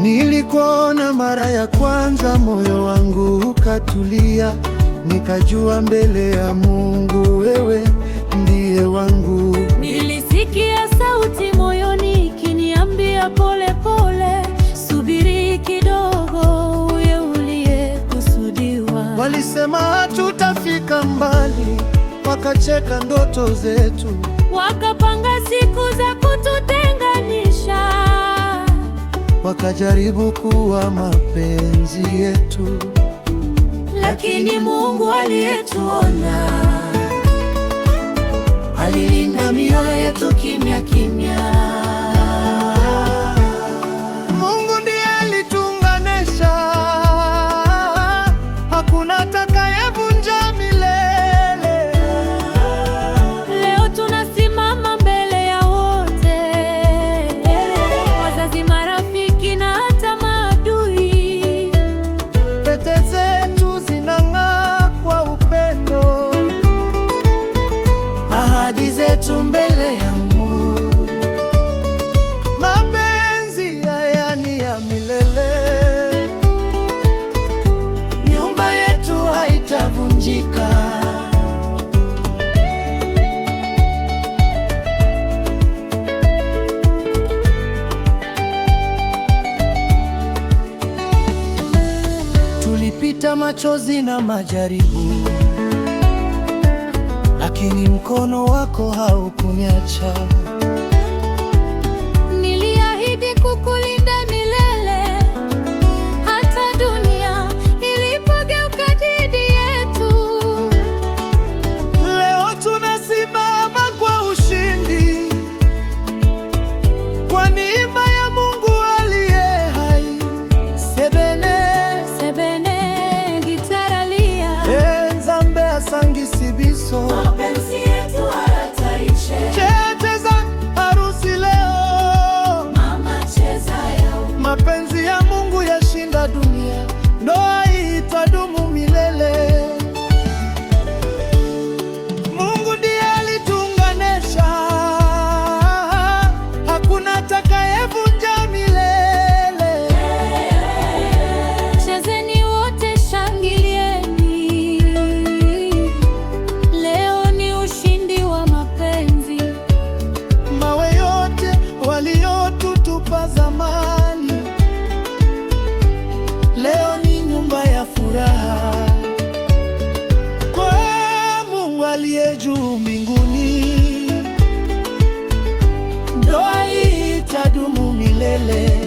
Nilikuona mara ya kwanza, moyo wangu ukatulia, nikajua mbele ya Mungu wewe ndiye wangu. Nilisikia sauti moyoni ikiniambia pole pole, subiri kidogo, uye uliyekusudiwa. Walisema hatutafika mbali, wakacheka ndoto zetu, wakapanga siku za kututenganisha, wakajaribu kuwa mapenzi yetu, lakini Mungu aliyetuona alilinda mioyo yetu kimya kimya. Mungu ndiye alituunganisha, hakuna atakayevunja milele. Leo tunasimama mbele ya wote, wazazi, marafiki na hata maadui. Pete zetu zinang'aa kwa upendo, ahadi zetu mbele ya Mungu. Mapenzi haya ni ya milele, nyumba yetu haitavunjika. Tulipita machozi na majaribu, lakini mkono wako haukuniacha. Niliahidi kukulinda milele, hata dunia ilipogeuka dhidi yetu. Leo tunasimama kwa ushindi, kwa neema ya Mungu aliye hai. Sebene, sebene gitaralia, Nzambe asangisi biso, mapenzi yetu hayataisha. cheza harusi leo, Mama cheza yao, mapenzi ya Mungu yashinda dunia, ndoa hii itadumu milele. Mungu ndiye alituunganisha, hakuna atakayevunja milele. chezeni wote, shangilieni, leo ni ushindi wa mapenzi. Mawe yote waliotutupa zamani, leo ni nyumba ya furaha. Kwa Mungu aliye juu mbinguni, ndoa hii itadumu milele.